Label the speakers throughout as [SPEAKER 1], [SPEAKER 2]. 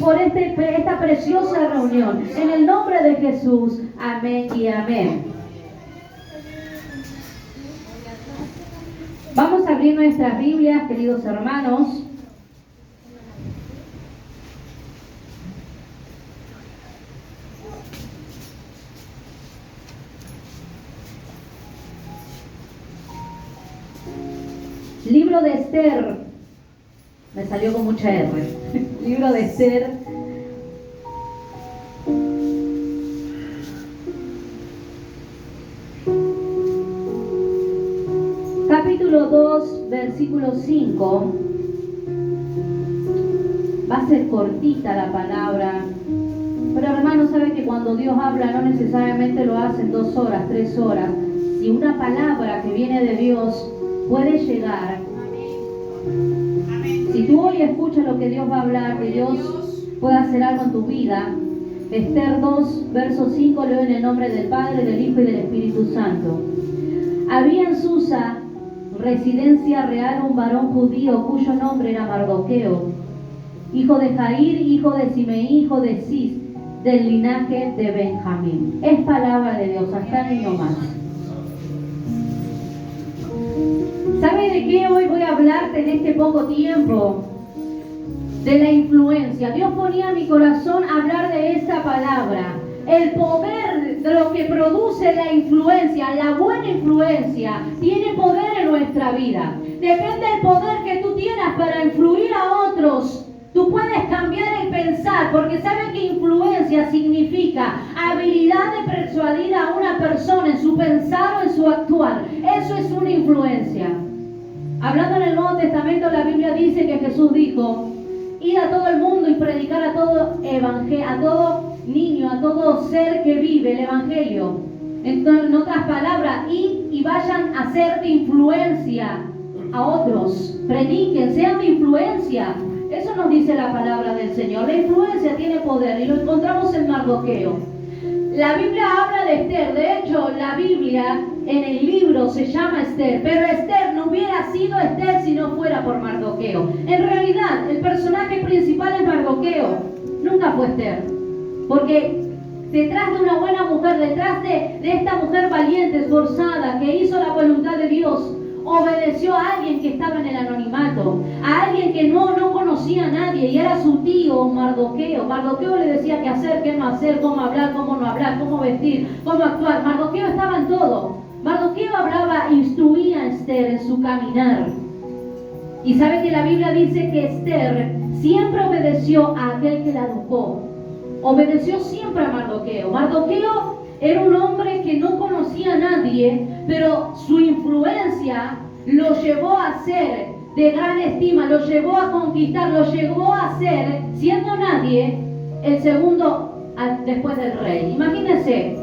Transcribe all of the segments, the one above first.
[SPEAKER 1] por esta preciosa reunión. En el nombre de Jesús, amén y amén. Vamos a abrir nuestras Biblias, queridos hermanos. Libro de Esther. Me salió con mucha R. Libro de Esther. Capítulo 2, versículo 5. Va a ser cortita la palabra. Pero hermano, sabe que cuando Dios habla no necesariamente lo hace en 2 horas, 3 horas. Si una palabra que viene de Dios puede llegar. Si tú hoy escuchas lo que Dios va a hablar, que Dios pueda hacer algo en tu vida. Esther 2, verso 5, leo en el nombre del Padre, del Hijo y del Espíritu Santo. Había en Susa, residencia real, un varón judío cuyo nombre era Mardoqueo, hijo de Jair, hijo de Simeí, hijo de Cis, del linaje de Benjamín. Es palabra de Dios, hasta ahí nomás. ¿Sabe de qué hoy voy a hablarte en este poco tiempo? De la influencia. Dios ponía en mi corazón hablar de esta palabra. El poder de lo que produce la influencia, la buena influencia, tiene poder en nuestra vida. Depende del poder que tú tienes para influir a otros. Tú puedes cambiar el pensar, porque ¿saben que influencia significa habilidad de persuadir a una persona en su pensar o en su actuar? Eso es una influencia. Hablando en el Nuevo Testamento, la Biblia dice que Jesús dijo: id a todo el mundo y predicar a todo evangelio, a todo niño, a todo ser que vive el evangelio. En otras palabras, id y vayan a ser de influencia a otros. Prediquen, sean de influencia. Eso nos dice la palabra del Señor. La influencia tiene poder y lo encontramos en Mardoqueo. La Biblia habla de Esther. De hecho, la Biblia en el libro se llama Esther, pero Esther no hubiera sido Esther si no fuera por Mardoqueo. En realidad, el personaje principal es Mardoqueo, nunca fue Esther, porque detrás de una buena mujer, detrás de esta mujer valiente, esforzada, que hizo la voluntad de Dios, obedeció a alguien que estaba en el anonimato, a alguien que no conocía a nadie, y era su tío Mardoqueo. Mardoqueo le decía qué hacer, qué no hacer, cómo hablar, cómo no hablar, cómo vestir, cómo actuar. Mardoqueo estaba en todo. Mardoqueo hablaba, instruía a Esther en su caminar. Y sabe que la Biblia dice que Esther siempre obedeció a aquel que la educó. Obedeció siempre a Mardoqueo. Mardoqueo era un hombre que no conocía a nadie, pero su influencia lo llevó a ser de gran estima, lo llevó a conquistar, lo llevó a ser, siendo nadie, el segundo después del rey. Imagínense,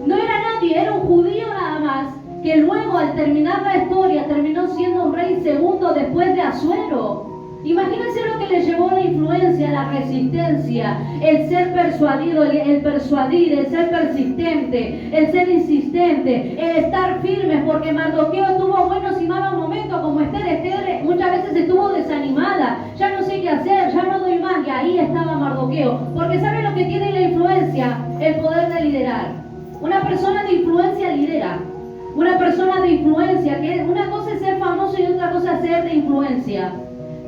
[SPEAKER 1] no era nadie, era un judío nada más, que luego al terminar la historia terminó siendo un rey segundo después de Asuero. Imagínense lo que le llevó la influencia, la resistencia, el ser persuadido, el persuadir, el ser persistente, el ser insistente, el estar firmes, porque Mardoqueo tuvo buenos y malos momentos, como Esther muchas veces estuvo desanimada, ya no sé qué hacer, ya no doy más, y ahí estaba Mardoqueo, porque ¿sabe lo que tiene la influencia? El poder de liderar. Una persona de influencia lidera. Una persona de influencia, que una cosa es ser famoso y otra cosa es ser de influencia.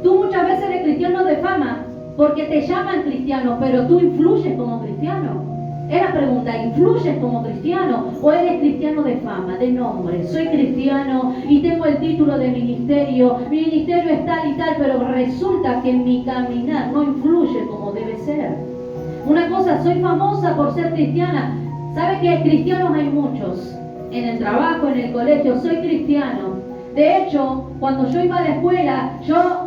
[SPEAKER 1] Tú muchas veces eres cristiano de fama, porque te llaman cristiano, pero tú influyes como cristiano. Es la pregunta, ¿influyes como cristiano o eres cristiano de fama, de nombre? Soy cristiano y tengo el título de ministerio, mi ministerio es tal y tal, pero resulta que mi caminar no influye como debe ser. Una cosa, soy famosa por ser cristiana. ¿Sabe que cristianos hay muchos? En el trabajo, en el colegio, soy cristiano. De hecho, cuando yo iba a la escuela,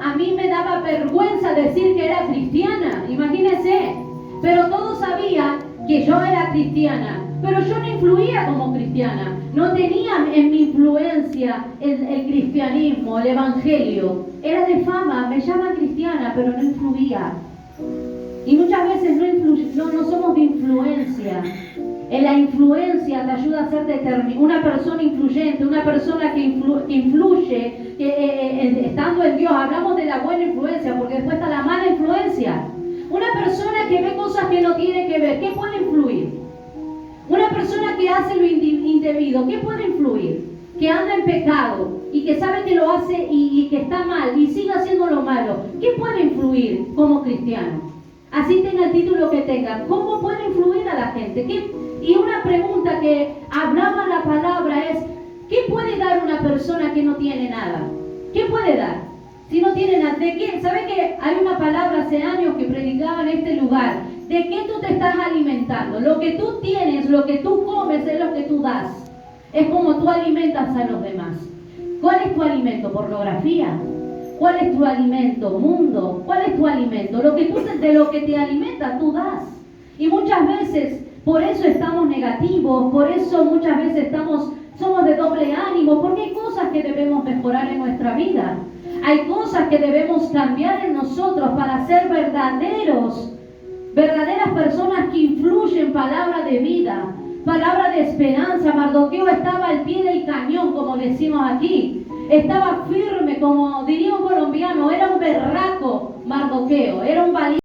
[SPEAKER 1] a mí me daba vergüenza decir que era cristiana, imagínense. Pero todos sabían que yo era cristiana, pero yo no influía como cristiana. No tenía en mi influencia el cristianismo, el evangelio. Era de fama, me llaman cristiana, pero no influía. Y muchas veces no somos de influencia. En la influencia te ayuda a ser una persona influyente, una persona que influye, estando en Dios. Hablamos de la buena influencia, porque después está la mala influencia. Una persona persona que ve cosas que no tiene que ver, ¿qué puede influir? Una persona que hace lo indebido, ¿qué puede influir? Que anda en pecado y que sabe que lo hace y que está mal y sigue haciendo lo malo, ¿qué puede influir como cristiano? Así tenga el título que tenga, ¿cómo puede influir a la gente? Y una pregunta que hablaba la palabra es, ¿qué puede dar una persona que no tiene nada? ¿Qué puede dar? Si no tiene nada, ¿de qué? ¿Sabe que hay una palabra hace años que predicaba en este lugar? ¿De qué tú te estás alimentando? Lo que tú tienes, lo que tú comes es lo que tú das. Es como tú alimentas a los demás. ¿Cuál es tu alimento? ¿Pornografía? ¿Cuál es tu alimento? ¿Mundo? ¿Cuál es tu alimento? De lo que te alimentas, tú das. Y muchas veces, por eso estamos negativos, por eso muchas veces somos de doble ánimo, porque hay cosas que debemos mejorar en nuestra vida. Hay cosas que debemos cambiar en nosotros para ser verdaderas personas que influyen palabra de vida, palabra de esperanza. Mardoqueo estaba al pie del cañón, como decimos aquí. Estaba firme, como diría un colombiano, era un berraco Mardoqueo, era un valiente.